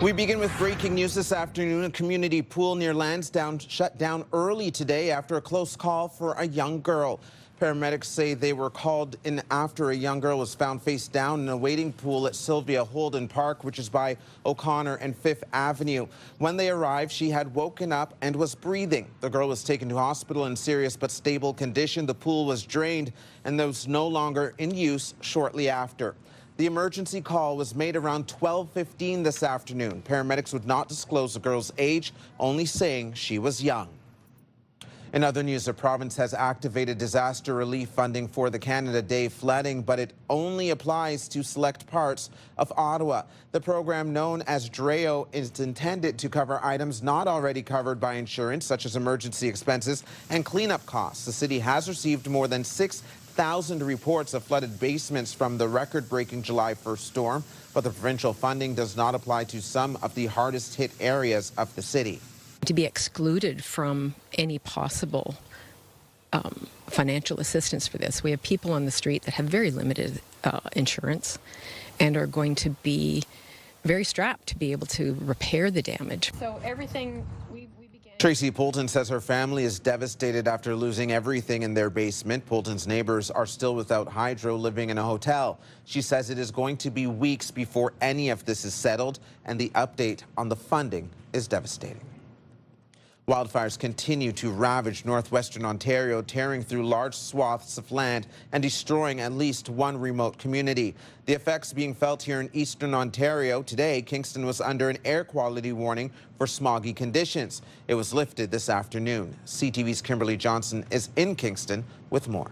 We begin with breaking news this afternoon. A community pool near Lansdowne shut down early today after a close call for a young girl. Paramedics say they were called in after a young girl was found face down in a wading pool at Sylvia Holden Park, which is by O'Connor and 5th Avenue. When they arrived, she had woken up and was breathing. The girl was taken to hospital in serious but stable condition. The pool was drained and was no longer in use shortly after. The emergency call was made around 12:15 this afternoon. Paramedics would not disclose the girl's age, only saying she was young. In other news, the province has activated disaster relief funding for the Canada Day flooding, but it only applies to select parts of Ottawa. The program, known as DREO, is intended to cover items not already covered by insurance, such as emergency expenses and cleanup costs. The city has received more than 6,000 reports of flooded basements from the record-breaking July 1st storm, but the provincial funding does not apply to some of the hardest-hit areas of the city. To be excluded from any possible financial assistance for this. We have people on the street that have very limited insurance and are going to be very strapped to be able to repair the damage. So everything we began... Tracy Poulton says her family is devastated after losing everything in their basement. Poulton's neighbors are still without hydro, living in a hotel. She says it is going to be weeks before any of this is settled, and the update on the funding is devastating. Wildfires continue to ravage northwestern Ontario, tearing through large swaths of land and destroying at least one remote community. The effects being felt here in eastern Ontario. Today, Kingston was under an air quality warning for smoggy conditions. It was lifted this afternoon. CTV's Kimberley Johnson is in Kingston with more.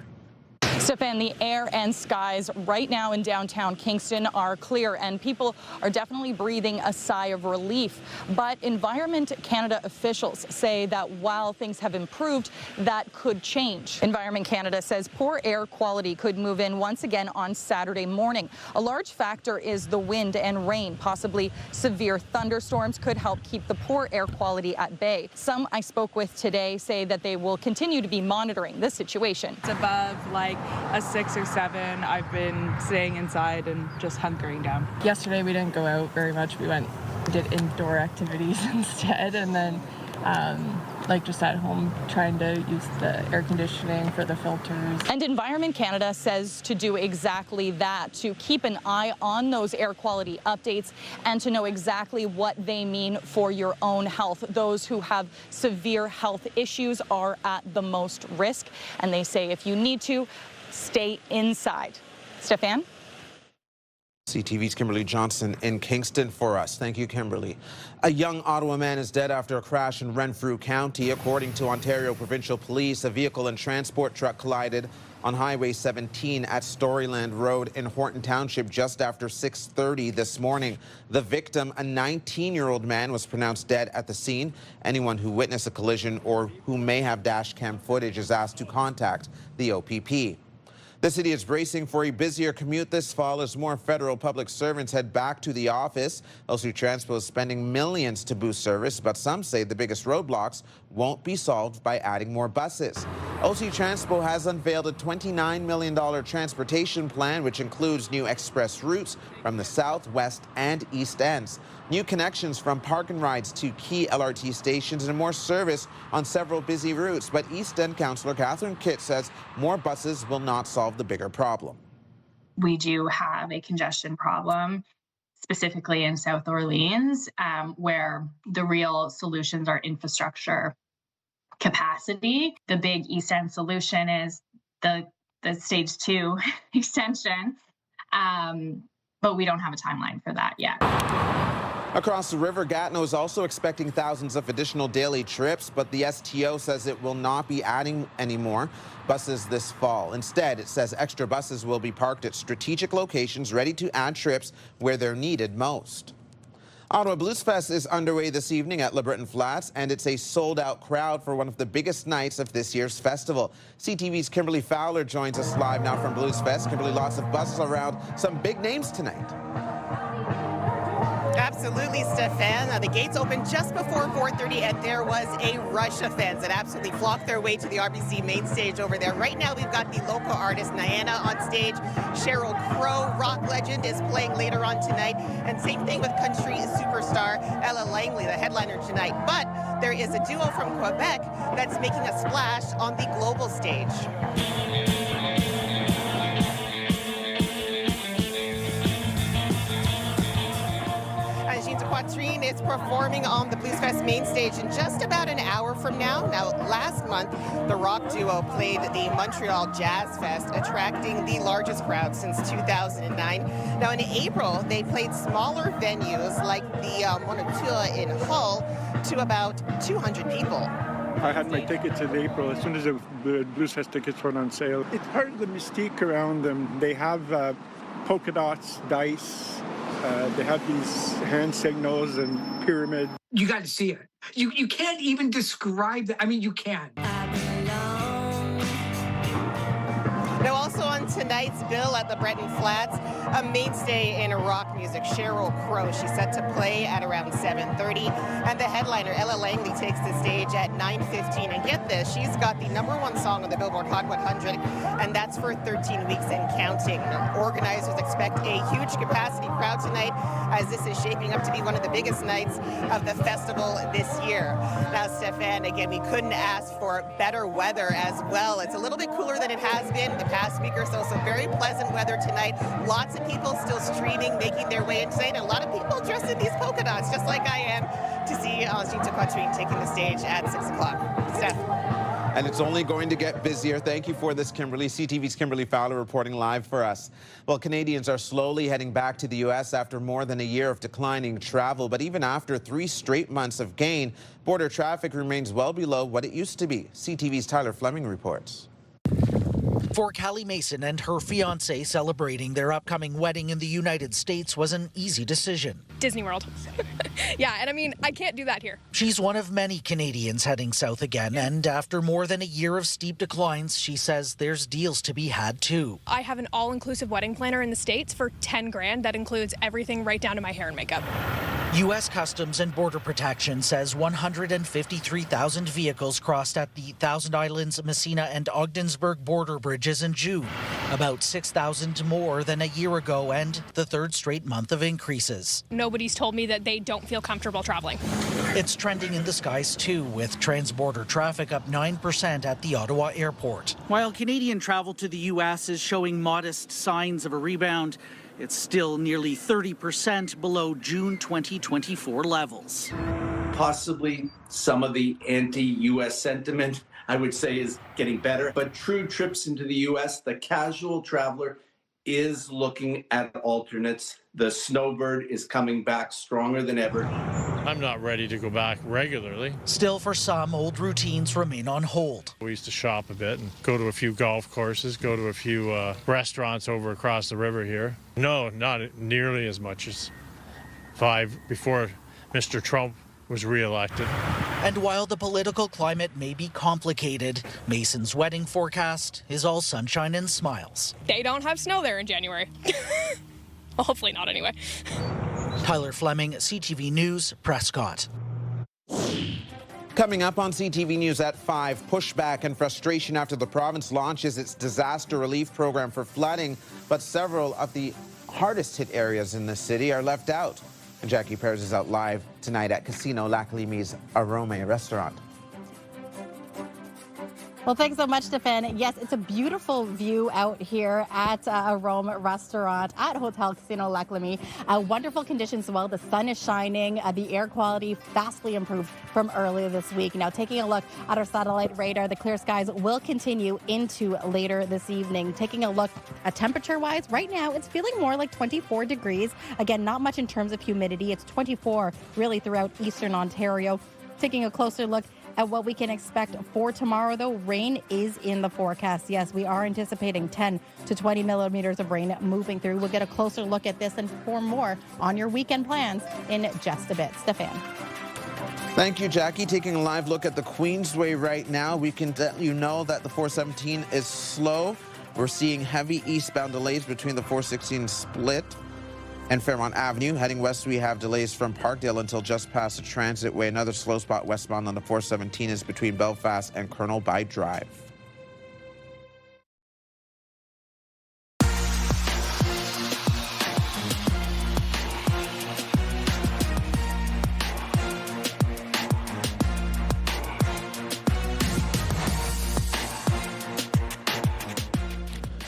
Stefan, the air and skies right now in downtown Kingston are clear, and people are definitely breathing a sigh of relief. But Environment Canada officials say that while things have improved, that could change. Environment Canada says poor air quality could move in once again on Saturday morning. A large factor is the wind and rain. Possibly severe thunderstorms could help keep the poor air quality at bay. Some I spoke with today say that they will continue to be monitoring this situation. It's above like a 6 or 7. I've been staying inside and just hunkering down. Yesterday we didn't go out very much. We did indoor activities instead, and then like just at home trying to use the air conditioning for the filters. And Environment Canada says to do exactly that, to keep an eye on those air quality updates and to know exactly what they mean for your own health. Those who have severe health issues are at the most risk, and they say if you need to, stay inside. Stefan? CTV's Kimberley Johnson in Kingston for us. Thank you, Kimberley. A young Ottawa man is dead after a crash in Renfrew County. According to Ontario Provincial Police, a vehicle and transport truck collided on Highway 17 at Storyland Road in Horton Township just after 6:30 this morning. The victim, a 19-year-old man, was pronounced dead at the scene. Anyone who witnessed a collision or who may have dash cam footage is asked to contact the OPP. The city is bracing for a busier commute this fall as more federal public servants head back to the office. OC Transpo is spending millions to boost service, but some say the biggest roadblocks won't be solved by adding more buses. OC Transpo has unveiled a $29 million transportation plan, which includes new express routes from the south, west, and east ends, new connections from park and rides to key LRT stations, and more service on several busy routes. But East End Councillor Catherine Kitt says more buses will not solve the bigger problem. We do have a congestion problem, specifically in South Orleans, where the real solutions are infrastructure capacity. The big East End solution is the stage 2 extension, but we don't have a timeline for that yet. Across the river, Gatineau is also expecting thousands of additional daily trips, but the STO says it will not be adding any more buses this fall. Instead, it says extra buses will be parked at strategic locations ready to add trips where they're needed most. Ottawa Bluesfest is underway this evening at LeBreton Flats, and it's a sold-out crowd for one of the biggest nights of this year's festival. CTV's Kimberley Fowler joins us live now from Bluesfest. Kimberley, lots of buses around, some big names tonight. Absolutely, Stefan. The gates opened just before 4:30, and there was a rush of fans that absolutely flocked their way to the RBC main stage over there. Right now, we've got the local artist Niana on stage. Sheryl Crow, rock legend, is playing later on tonight. And same thing with country superstar Ella Langley, the headliner tonight. But there is a duo from Quebec that's making a splash on the global stage. Angine de Poitrine is performing on the Bluesfest main stage in just about an hour from now. Now, last month, the rock duo played the Montreal Jazz Fest, attracting the largest crowd since 2009. Now, in April, they played smaller venues like the Monotour in Hull to about 200 people. I had my tickets in April as soon as the Bluesfest tickets went on sale. It's part of the mystique around them. They have polka dots, dice. They have these hand signals and pyramids. You got to see it. You can't even describe that. I mean, you can. Now, also on tonight's bill at LeBreton Flats, a mainstay in rock music, Sheryl Crow. She's set to play at around 7:30. And the headliner, Ella Langley, takes the stage at 9:15. And get this, she's got the #1 song on the Billboard Hot 100, and that's for 13 weeks and counting. Now, organizers expect a huge capacity crowd tonight, as this is shaping up to be one of the biggest nights of the festival this year. Now, Stefan, again, we couldn't ask for better weather as well. It's a little bit cooler than it has been the past week or so, so very pleasant weather tonight. Lots of people still streaming, making their way in tonight, and a lot of people dressed in these polka dots, just like I am, to see Angine de Poitrine taking the stage at 6 o'clock. Steph. And it's only going to get busier. Thank you for this, Kimberley. CTV's Kimberley Fowler reporting live for us. Well, Canadians are slowly heading back to the U.S. after more than a year of declining travel. But even after 3 straight months of gain, border traffic remains well below what it used to be. CTV's Tyler Fleming reports. For Callie Mason and her fiancé, celebrating their upcoming wedding in the United States was an easy decision. Disney World. Yeah, and I mean, I can't do that here. She's one of many Canadians heading south again, and after more than a year of steep declines, she says there's deals to be had too. I have an all-inclusive wedding planner in the States for 10 grand. That includes everything right down to my hair and makeup. U.S. Customs and Border Protection says 153,000 vehicles crossed at the Thousand Islands, Messina and Ogdensburg border bridges in June, about 6,000 more than a year ago, and the 3rd straight month of increases. Nobody's told me that they don't feel comfortable traveling. It's trending in the skies too, with transborder traffic up 9% at the Ottawa airport. While Canadian travel to the U.S. is showing modest signs of a rebound, it's still nearly 30% below June 2024 levels. Possibly some of the anti-U.S. sentiment, I would say, is getting better. But true trips into the U.S., the casual traveler is looking at alternates. The snowbird is coming back stronger than ever. I'm not ready to go back regularly. Still, for some, old routines remain on hold. We used to shop a bit and go to a few golf courses, go to a few restaurants over across the river here. No, not nearly as much as 5 before Mr. Trump was re-elected. And while the political climate may be complicated, Mason's wedding forecast is all sunshine and smiles. They don't have snow there in January. Well, hopefully not anyway. Tyler Fleming, CTV News, Prescott. Coming up on CTV News at 5, pushback and frustration after the province launches its disaster relief program for flooding, but several of the hardest hit areas in the city are left out. And Jackie Pears is out live tonight at Casino Lac Limy's Arome restaurant. Well, thanks so much, Stefan. Yes, it's a beautiful view out here at Rome restaurant at Hotel Casino Lac Limy. Wonderful conditions as well. The sun is shining. The air quality vastly improved from earlier this week. Now, taking a look at our satellite radar, the clear skies will continue into later this evening. Taking a look at temperature-wise, right now it's feeling more like 24 degrees. Again, not much in terms of humidity. It's 24 really throughout eastern Ontario. Taking a closer look at what we can expect for tomorrow, though, rain is in the forecast. Yes, we are anticipating 10 to 20 millimeters of rain moving through. We'll get a closer look at this and for more on your weekend plans in just a bit. Stefan. Thank you, Jackie. Taking a live look at the Queensway right now, we can let you know that the 417 is slow. We're seeing heavy eastbound delays between the 416 split And Fairmont Avenue, heading west, we have delays from Parkdale until just past the Transitway. Another slow spot westbound on the 417 is between Belfast and Colonel By Drive.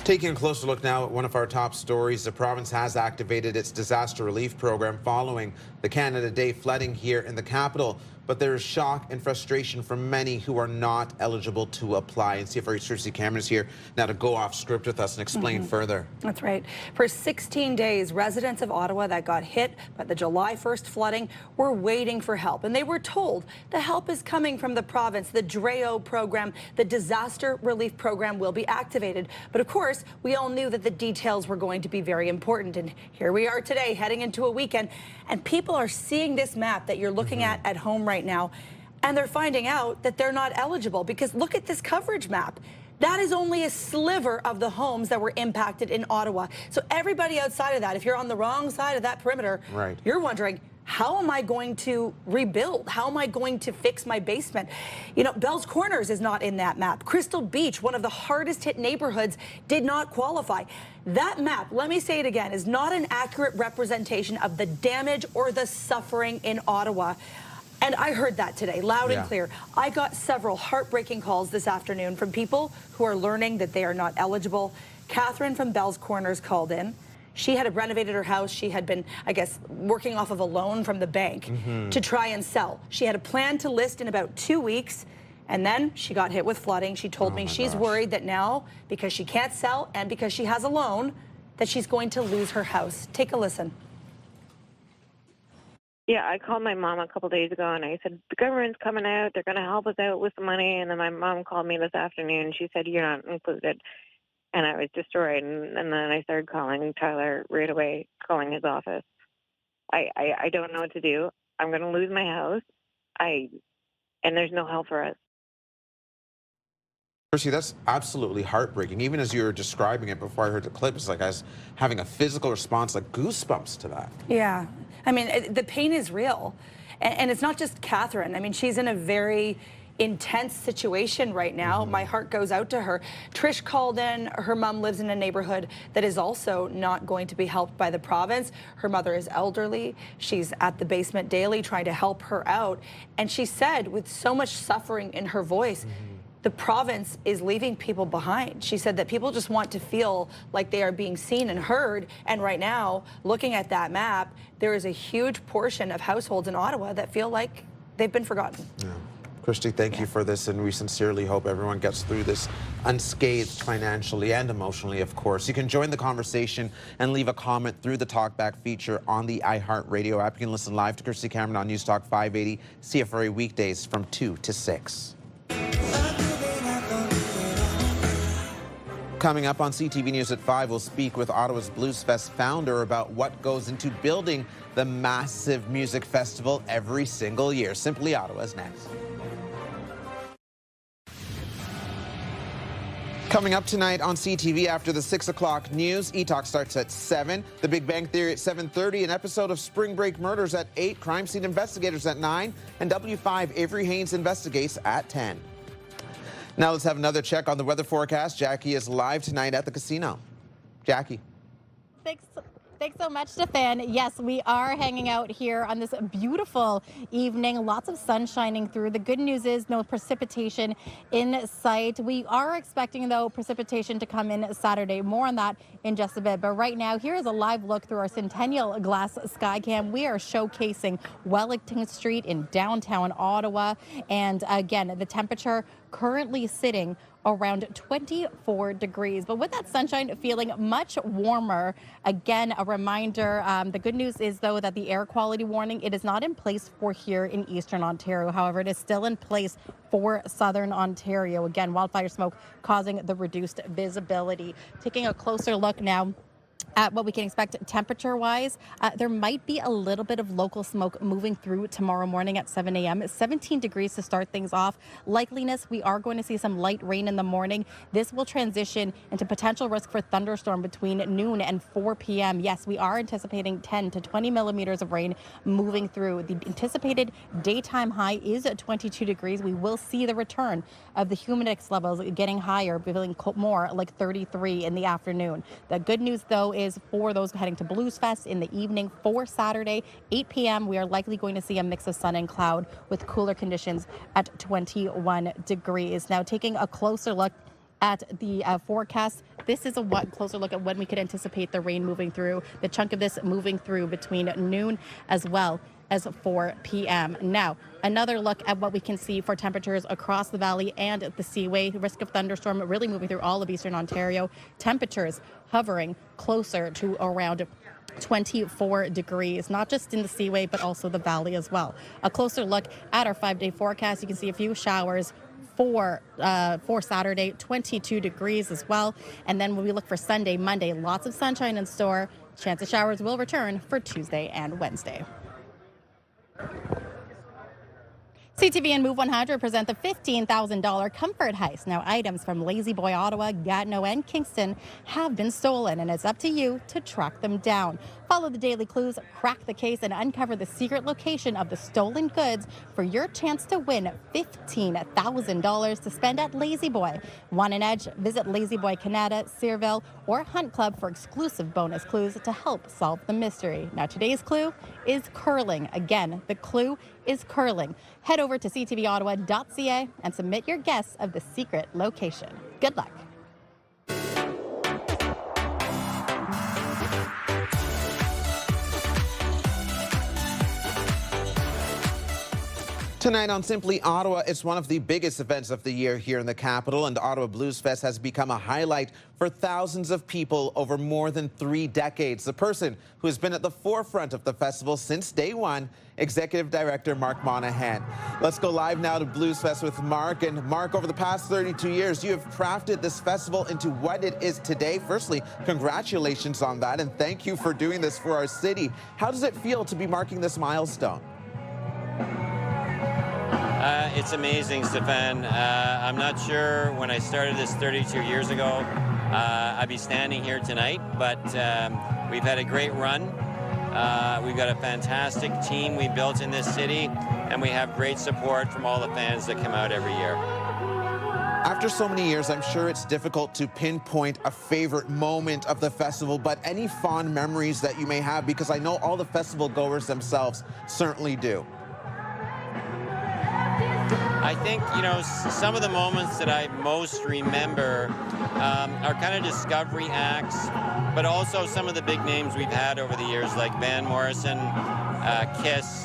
Taking a closer look now at one of our top stories, the province has activated its disaster relief program following the Canada Day flooding here in the capital. But there is shock and frustration from many who are not eligible to apply. And CFR's Tracy Cameron is here now to go off script with us and explain further. That's right. For 16 days, residents of Ottawa that got hit by the July 1st flooding were waiting for help. And they were told the help is coming from the province. The DREO program, the disaster relief program, will be activated. But of course, we all knew that the details were going to be very important. And here we are today, heading into a weekend. And people are seeing this map that you're looking at home right now, and they're finding out that they're not eligible because look at this coverage map. That is only a sliver of the homes that were impacted in Ottawa. So everybody outside of that, if you're on the wrong side of that perimeter, you're wondering, how am I going to rebuild? How am I going to fix my basement? You know, Bell's Corners is not in that map. Crystal Beach, one of the hardest hit neighborhoods, did not qualify. That map, let me say it again, is not an accurate representation of the damage or the suffering in Ottawa. And I heard that today, loud and clear. I got several heartbreaking calls this afternoon from people who are learning that they are not eligible. Catherine from Bell's Corners called in. She had renovated her house. She had been, I guess, working off of a loan from the bank to try and sell. She had a plan to list in about 2 weeks, and then she got hit with flooding. She told me she's worried that now, because she can't sell and because she has a loan, that she's going to lose her house. Take a listen. Yeah, I called my mom a couple days ago, and I said, the government's coming out. They're going to help us out with the money. And then my mom called me this afternoon. She said, you're not included. And I was destroyed. And then I started calling Tyler right away, calling his office. I don't know what to do. I'm going to lose my house. And there's no help for us. Percy, that's absolutely heartbreaking. Even as you were describing it before I heard the clip, it's like I was having a physical response, like goosebumps to that. Yeah. I mean, the pain is real. And it's not just Catherine. I mean, she's in a very intense situation right now. My heart goes out to her. Trish called in. Her mom lives in a neighborhood that is also not going to be helped by the province. Her mother is elderly. She's at the basement daily trying to help her out. And she said, with so much suffering in her voice, the province is leaving people behind. She said that people just want to feel like they are being seen and heard. And right now, looking at that map, there is a huge portion of households in Ottawa that feel like they've been forgotten. Yeah. Christy, thank you for this, and we sincerely hope everyone gets through this unscathed financially and emotionally, of course. You can join the conversation and leave a comment through the Talkback feature on the iHeartRadio app. You can listen live to Christy Cameron on News Talk 580 CFRA weekdays from 2 to 6. Coming up on CTV News at 5, we'll speak with Ottawa's Bluesfest founder about what goes into building the massive music festival every single year. Simply Ottawa's next. Coming up tonight on CTV after the 6 o'clock news, E-Talk starts at 7, The Big Bang Theory at 7:30, an episode of Spring Break Murders at 8, Crime Scene Investigators at 9, and W5 Avery Haynes Investigates at 10. Now let's have another check on the weather forecast. Jackie is live tonight at the casino. Jackie. Thanks so much, Stefan. Yes, we are hanging out here on this beautiful evening. Lots of sun shining through. The good news is no precipitation in sight. We are expecting, though, precipitation to come in Saturday. More on that in just a bit. But right now, here is a live look through our Centennial Glass Skycam. We are showcasing Wellington Street in downtown Ottawa. And again, the temperature currently sitting around 24 degrees. But with that sunshine feeling much warmer, again, a reminder, the good news is, though, that the air quality warning, it is not in place for here in Eastern Ontario. However, it is still in place for Southern Ontario. Again, wildfire smoke causing the reduced visibility. Taking a closer look now What we can expect temperature-wise, there might be a little bit of local smoke moving through tomorrow morning at 7 a.m. 17 degrees to start things off. Likeliness, we are going to see some light rain in the morning. This will transition into potential risk for thunderstorm between noon and 4 p.m. Yes, we are anticipating 10 to 20 millimeters of rain moving through. The anticipated daytime high is at 22 degrees. We will see the return of the humid index levels getting higher, feeling more like 33 in the afternoon. The good news, though, is for those heading to Bluesfest in the evening for Saturday, 8 p.m., we are likely going to see a mix of sun and cloud with cooler conditions at 21 degrees. Now, taking a closer look at the forecast, this is a closer look at when we could anticipate the rain moving through, the chunk of this moving through between noon as well as 4 p.m. Now, another look at what we can see for temperatures across the valley and the Seaway. Risk of thunderstorm really moving through all of eastern Ontario. Temperatures hovering closer to around 24 degrees, not just in the Seaway, but also the valley as well. A closer look at our 5-day forecast. You can see a few showers for Saturday, 22 degrees as well. And then when we look for Sunday, Monday, lots of sunshine in store. Chance of showers will return for Tuesday and Wednesday. CTV and Move 100 present the $15,000 comfort heist. Now, items from Lazy Boy, Ottawa, Gatineau, and Kingston have been stolen, and it's up to you to track them down. Follow the daily clues, crack the case, and uncover the secret location of the stolen goods for your chance to win $15,000 to spend at Lazy Boy. Want an edge? Visit Lazy Boy Canada, Searville, or Hunt Club for exclusive bonus clues to help solve the mystery. Now, today's clue is curling. Again, the clue is curling. Head over to ctvottawa.ca and submit your guess of the secret location. Good luck. Tonight on Simply Ottawa, it's one of the biggest events of the year here in the capital, and Ottawa Bluesfest has become a highlight for thousands of people over more than 3 decades. The person who has been at the forefront of the festival since day one, Executive Director Mark Monahan. Let's go live now to Bluesfest with Mark. And Mark, over the past 32 years, you have crafted this festival into what it is today. Firstly, congratulations on that, and thank you for doing this for our city. How does it feel to be marking this milestone? It's amazing, Stefan. I'm not sure when I started this 32 years ago, I'd be standing here tonight, but we've had a great run. We've got a fantastic team we built in this city, and we have great support from all the fans that come out every year. After so many years, I'm sure it's difficult to pinpoint a favorite moment of the festival, but any fond memories that you may have, because I know all the festival goers themselves certainly do. I think, you know, some of the moments that I most remember are kind of discovery acts, but also some of the big names we've had over the years, like Van Morrison, Kiss,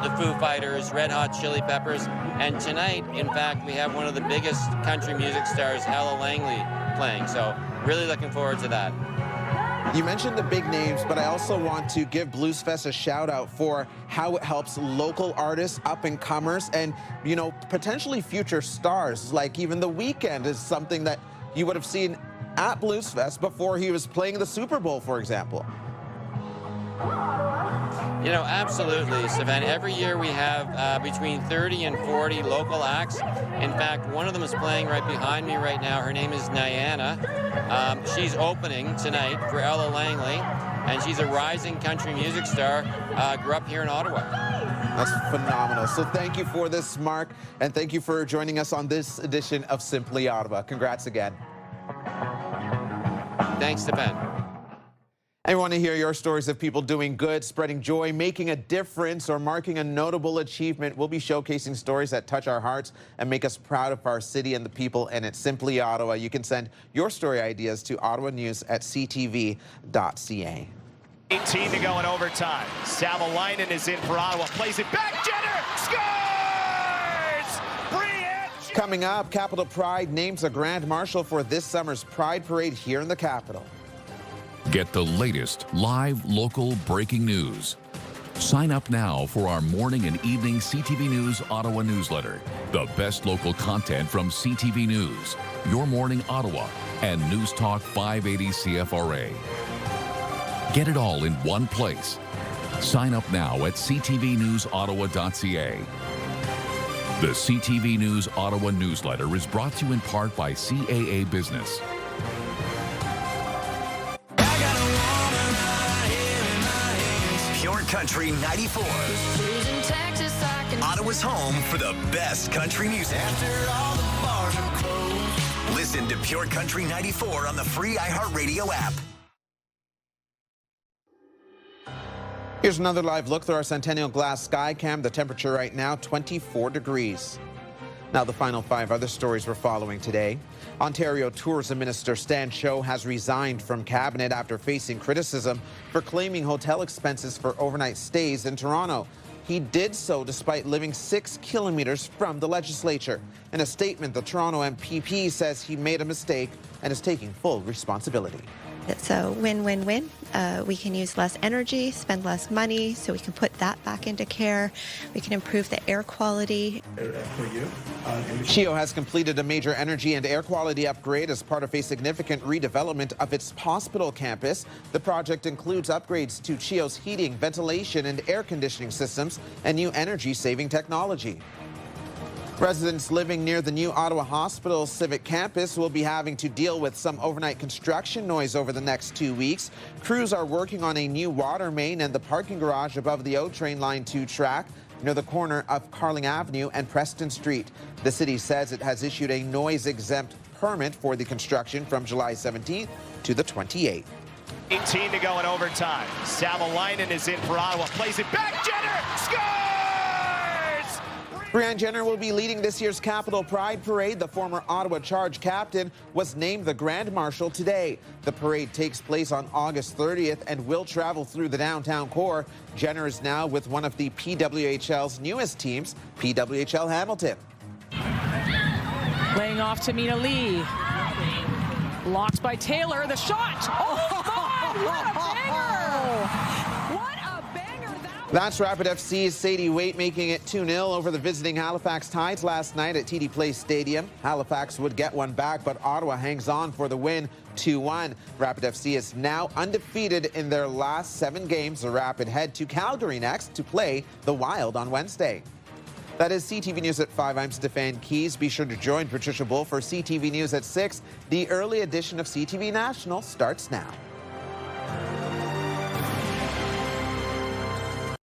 the Foo Fighters, Red Hot Chili Peppers, and tonight, in fact, we have one of the biggest country music stars, Ella Langley, playing, so really looking forward to that. You mentioned the big names, but I also want to give Bluesfest a shout out for how it helps local artists, up-and-comers, and, you know, potentially future stars. Like even The Weeknd is something that you would have seen at Bluesfest before he was playing the Super Bowl, for example. You know, absolutely, Stefan. Every year we have between 30 and 40 local acts. In fact, one of them is playing right behind me right now. Her name is Niana. She's opening tonight for Ella Langley, and she's a rising country music star. Grew up here in Ottawa. That's phenomenal. So thank you for this, Mark, and thank you for joining us on this edition of Simply Ottawa. Congrats again. Thanks, Stefan. I want to hear your stories of people doing good, spreading joy, making a difference, or marking a notable achievement. We'll be showcasing stories that touch our hearts and make us proud of our city and the people, and it's Simply Ottawa. You can send your story ideas to ottawanews@ctv.ca. 18 to go in overtime. Savalainen is in for Ottawa, plays it back, Jenner scores! Brilliant! Coming up, Capital Pride names a Grand Marshal for this summer's Pride Parade here in the capital. Get the latest live local breaking news. Sign up now for our morning and evening CTV News Ottawa newsletter. The best local content from CTV News, Your Morning Ottawa, and News Talk 580 CFRA. Get it all in one place. Sign up now at ctvnewsottawa.ca. The CTV News Ottawa newsletter is brought to you in part by CAA Business. Pure Country 94. Ottawa's home for the best country music. Listen to Pure Country 94 on the free iHeartRadio app. Here's another live look through our Centennial Glass Sky Cam. The temperature right now, 24 degrees. Now the final 5 other stories we're following today. Ontario Tourism Minister Stan Cho has resigned from cabinet after facing criticism for claiming hotel expenses for overnight stays in Toronto. He did so despite living 6 kilometers from the legislature. In a statement, the Toronto MPP says he made a mistake and is taking full responsibility. It's a win-win-win. We can use less energy, spend less money, so we can put that back into care. We can improve the air quality. CHEO has completed a major energy and air quality upgrade as part of a significant redevelopment of its hospital campus. The project includes upgrades to CHEO's heating, ventilation, and air conditioning systems and new energy-saving technology. Residents living near the new Ottawa Hospital Civic Campus will be having to deal with some overnight construction noise over the next 2 weeks. Crews are working on a new water main and the parking garage above the O Train Line 2 track near the corner of Carling Avenue and Preston Street. The city says it has issued a noise-exempt permit for the construction from July 17th to the 28th. 18 to go in overtime. Savalainen is in for Ottawa. Plays it back. Jenner scores! Brianne Jenner will be leading this year's Capital Pride Parade. The former Ottawa Charge captain was named the Grand Marshal today. The parade takes place on August 30th and will travel through the downtown core. Jenner is now with one of the PWHL's newest teams, PWHL Hamilton. Laying off to Mina Lee. Blocked by Taylor. The shot. Oh, my! What a banger! What a banger that was. That's Rapid FC's Sadie Waite making it 2-0 over the visiting Halifax Tides last night at TD Place Stadium. Halifax would get one back, but Ottawa hangs on for the win 2-1. Rapid FC is now undefeated in their last 7 games. The Rapid head to Calgary next to play the Wild on Wednesday. That is CTV News at 5. I'm Stefan Keys. Be sure to join Patricia Bull for CTV News at 6. The early edition of CTV National starts now.